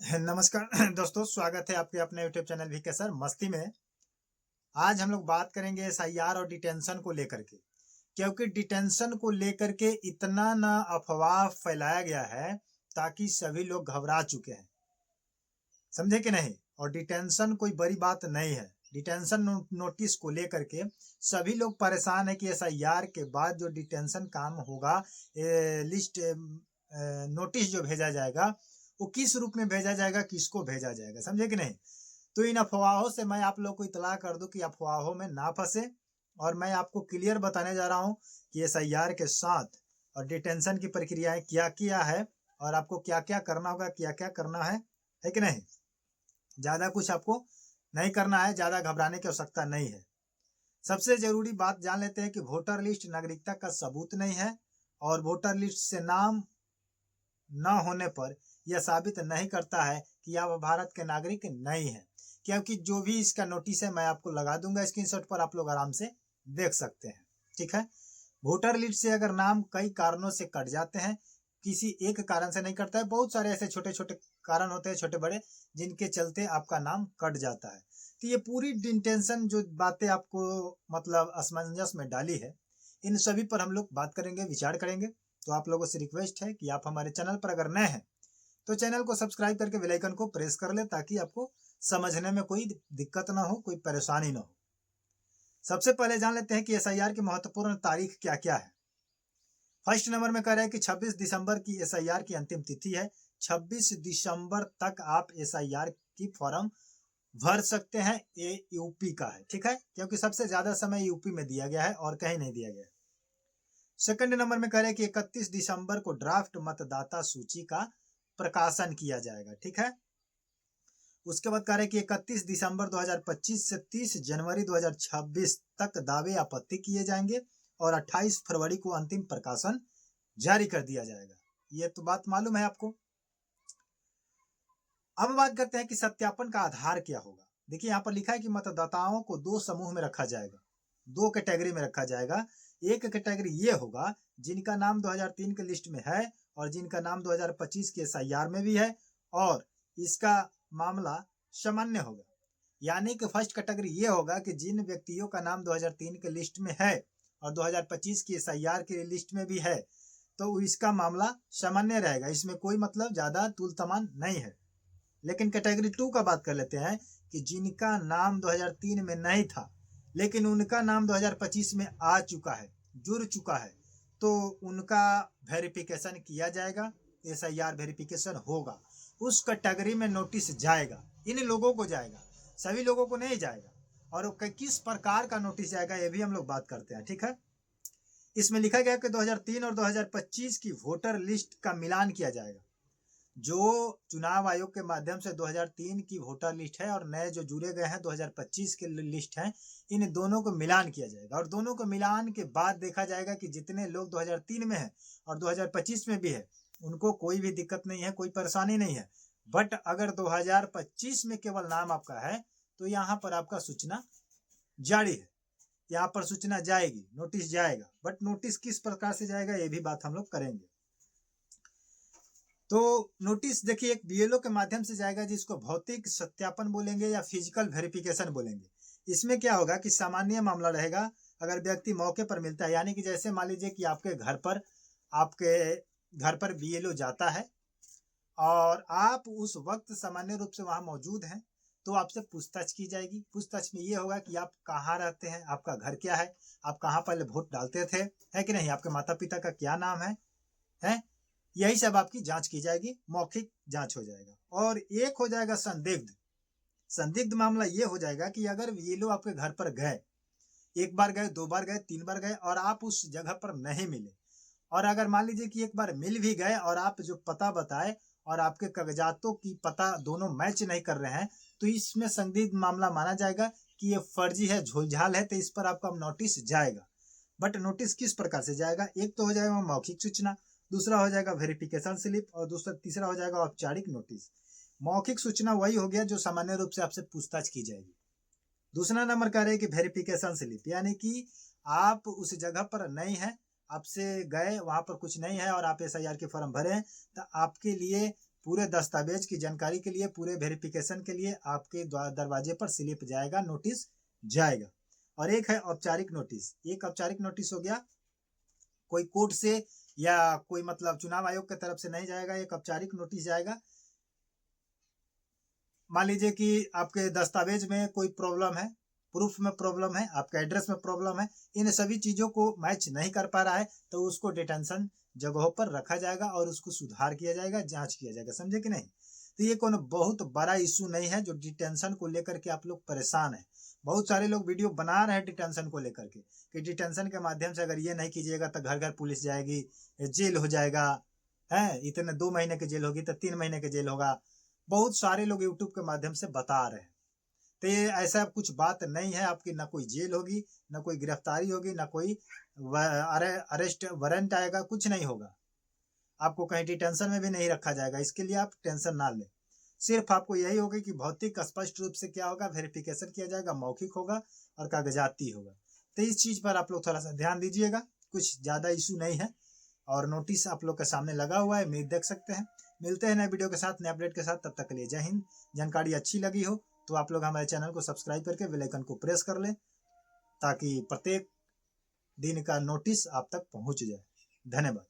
नमस्कार दोस्तों, स्वागत है आपके अपने यूट्यूब चैनल वीके सर मस्ती में। आज हम लोग बात करेंगे एसआईआर और डिटेंशन को लेकर के, क्योंकि डिटेंशन को लेकर के इतना ना अफवाह फैलाया गया है ताकि सभी लोग घबरा चुके हैं, समझे कि नहीं। और डिटेंशन कोई बड़ी बात नहीं है। डिटेंशन नोटिस को लेकर के सभी लोग परेशान है कि एसआईआर के बाद जो डिटेंशन काम होगा, लिस्ट नोटिस जो भेजा जाएगा वो किस रूप में भेजा जाएगा, किसको भेजा जाएगा, समझे कि नहीं। तो इन अफवाहों से मैं आप लोग को इतला कर दूं कि अफवाहों में ना फंसे। और मैं आपको क्लियर बताने जा रहा हूं कि एसआईआर के साथ और डिटेंशन की प्रक्रियाएं क्या क्या है और आपको क्या क्या करना होगा, क्या क्या करना है कि नहीं। ज्यादा कुछ आपको नहीं करना है, ज्यादा घबराने की आवश्यकता नहीं है। सबसे जरूरी बात जान लेते हैं कि वोटर लिस्ट नागरिकता का सबूत नहीं है और वोटर लिस्ट से नाम न होने पर यह साबित नहीं करता है कि आप भारत के नागरिक नहीं है। क्योंकि जो भी इसका नोटिस है मैं आपको लगा दूंगा स्क्रीनशॉट पर, आप लोग आराम से देख सकते हैं। ठीक है, वोटर लिस्ट से अगर नाम कई कारणों से कट जाते हैं, किसी एक कारण से नहीं कटता है, बहुत सारे ऐसे छोटे छोटे कारण होते हैं, छोटे बड़े, जिनके चलते आपका नाम कट जाता है। तो ये पूरी डिटेंशन जो बातें आपको मतलब असमंजस में डाली है, इन सभी पर हम लोग बात करेंगे, विचार करेंगे। तो आप लोगों से रिक्वेस्ट है कि आप हमारे चैनल पर अगर नए हैं तो चैनल को सब्सक्राइब करके बेल आइकन को प्रेस कर ले, ताकि आपको समझने में कोई दिक्कत ना हो, कोई परेशानी ना हो। सबसे पहले जान लेते हैं कि एसआईआर की महत्वपूर्ण तारीख क्या क्या है। फर्स्ट नंबर में कह रहे हैं कि 26 दिसंबर की एसआईआर की अंतिम तिथि है। 26 दिसंबर तक आप एसआईआर की फॉर्म भर सकते हैं। ये यूपी का है, ठीक है, क्योंकि सबसे ज्यादा समय यूपी में दिया गया है और कहीं नहीं दिया गया। सेकंड नंबर में कह रहे हैं कि 31 दिसंबर को ड्राफ्ट मतदाता सूची का प्रकाशन किया जाएगा, ठीक है। उसके बाद कह रहे हैं कि 31 दिसंबर 2025 से 30 जनवरी 2026 तक दावे आपत्ति किए जाएंगे और 28 फरवरी को अंतिम प्रकाशन जारी कर दिया जाएगा। ये तो बात मालूम है आपको। अब बात करते हैं कि सत्यापन का आधार क्या होगा। देखिए यहाँ पर लिखा है कि मतदाताओं को दो समूह में रखा जाएगा, दो कैटेगरी में रखा जाएगा। एक कैटेगरी ये होगा जिनका नाम 2003 के लिस्ट में है और जिनका नाम 2025 के एसआईआर में भी है और इसका मामला सामान्य होगा। यानी कि फर्स्ट कैटेगरी ये होगा कि जिन व्यक्तियों का नाम 2003 के लिस्ट में है और 2025 की एसआईआर के लिस्ट में भी है, तो इसका मामला सामान्य रहेगा, इसमें कोई मतलब ज्यादा तुलतमान नहीं है। लेकिन कैटेगरी 2 का बात कर लेते हैं कि जिनका नाम 2003 में नहीं था लेकिन उनका नाम 2025 में आ चुका है, जुड़ चुका है, तो उनका वेरिफिकेशन किया जाएगा, एसआईआर वेरिफिकेशन होगा। उस कैटेगरी में नोटिस जाएगा, इन लोगों को जाएगा, सभी लोगों को नहीं जाएगा। और किस प्रकार का नोटिस जाएगा ये भी हम लोग बात करते हैं, ठीक है। इसमें लिखा गया कि 2003 और 2025 की वोटर लिस्ट का मिलान किया जाएगा। जो चुनाव आयोग के माध्यम से 2003 की वोटर लिस्ट है और नए जो जुड़े गए हैं 2025 के लिस्ट हैं, इन दोनों को मिलान किया जाएगा और दोनों को मिलान के बाद देखा जाएगा कि जितने लोग 2003 में हैं और 2025 में भी है उनको कोई भी दिक्कत नहीं है, कोई परेशानी नहीं है। बट अगर 2025 में केवल नाम आपका है तो यहाँ पर आपका सूचना जारी है, यहाँ पर सूचना जाएगी, नोटिस जाएगा। बट नोटिस किस प्रकार से जाएगा ये भी बात हम लोग करेंगे। तो नोटिस देखिए एक बीएलओ के माध्यम से जाएगा जिसको भौतिक सत्यापन बोलेंगे या फिजिकल वेरिफिकेशन बोलेंगे। इसमें क्या होगा कि सामान्य मामला रहेगा अगर व्यक्ति मौके पर मिलता है, यानी कि जैसे मान लीजिए कि आपके घर पर बीएलओ जाता है और आप उस वक्त सामान्य रूप से वहां मौजूद हैं, तो आपसे पूछताछ की जाएगी। पूछताछ में ये होगा कि आप कहाँ रहते हैं, आपका घर क्या है, आप कहाँ पहले वोट डालते थे, है कि नहीं, आपके माता पिता का क्या नाम है, यही सब आपकी जांच की जाएगी, मौखिक जांच हो जाएगा। और एक हो जाएगा संदिग्ध मामला ये हो जाएगा कि अगर ये लोग आपके घर पर गए, एक बार गए, दो बार गए, तीन बार गए और आप उस जगह पर नहीं मिले, और अगर मान लीजिए कि एक बार मिल भी गए और आप जो पता बताए और आपके कागजातों की पता दोनों मैच नहीं कर रहे हैं, तो इसमें संदिग्ध मामला माना जाएगा कि ये फर्जी है, झोलझाल है, तो इस पर आपका नोटिस जाएगा। बट नोटिस किस प्रकार से जाएगा, एक तो हो जाएगा मौखिक सूचना, दूसरा हो जाएगा वेरिफिकेशन स्लिप और तीसरा हो जाएगा औपचारिक नोटिस। मौखिक सूचना वही हो गया जो सामान्य रूप से आपसे पूछताछ की जाएगी। दूसरा नंबर कह रहे हैं कि वेरिफिकेशन स्लिप, यानी कि आप उस जगह पर नहीं है, आपसे गए, वहां पर कुछ नहीं है और आप एसआईआर के फॉर्म भरे हैं, तो आपके लिए पूरे दस्तावेज की जानकारी के लिए, पूरे वेरिफिकेशन के लिए आपके दरवाजे पर स्लिप जाएगा, नोटिस जाएगा। और एक है औपचारिक नोटिस। एक औपचारिक नोटिस हो गया, कोई कोर्ट से या कोई मतलब चुनाव आयोग की तरफ से नहीं जाएगा, एक औपचारिक नोटिस जाएगा। मान लीजिए कि आपके दस्तावेज में कोई प्रॉब्लम है, प्रूफ में प्रॉब्लम है, आपके एड्रेस में प्रॉब्लम है, इन सभी चीजों को मैच नहीं कर पा रहा है, तो उसको डिटेंशन जगहों पर रखा जाएगा और उसको सुधार किया जाएगा, जांच किया जाएगा। समझे कि नहीं? तो ये कोनो बहुत बड़ा इशू नहीं है जो डिटेंशन को लेकर के आप लोग परेशान है। बहुत सारे लोग वीडियो बना रहे हैं डिटेंशन को लेकर के कि डिटेंशन के माध्यम से अगर ये नहीं कीजिएगा तो घर घर पुलिस जाएगी, जेल हो जाएगा, है इतने 2 महीने की जेल होगी तो 3 महीने की जेल होगा। बहुत सारे लोग यूट्यूब के माध्यम से बता रहे हैं। तो ये ऐसा कुछ बात नहीं है। आपकी ना कोई जेल होगी, ना कोई गिरफ्तारी होगी, ना कोई अरेस्ट वारंट आएगा, कुछ नहीं होगा। आपको कहीं डिटेंशन में भी नहीं रखा जाएगा, इसके लिए आप टेंशन ना लें। सिर्फ आपको यही होगा कि भौतिक स्पष्ट रूप से क्या होगा, वेरिफिकेशन किया जाएगा, मौखिक होगा और कागजाती होगा। तो इस चीज पर आप लोग थोड़ा सा ध्यान दीजिएगा, कुछ ज्यादा इशू नहीं है। और नोटिस आप लोग के सामने लगा हुआ है, देख सकते हैं। मिलते हैं नए वीडियो के साथ, नए अपडेट के साथ। तब तक के लिए जय हिंद। जानकारी अच्छी लगी हो तो आप लोग हमारे चैनल को सब्सक्राइब करके बेल आइकन को प्रेस कर लें, ताकि प्रत्येक दिन का नोटिस आप तक पहुंच जाए। धन्यवाद।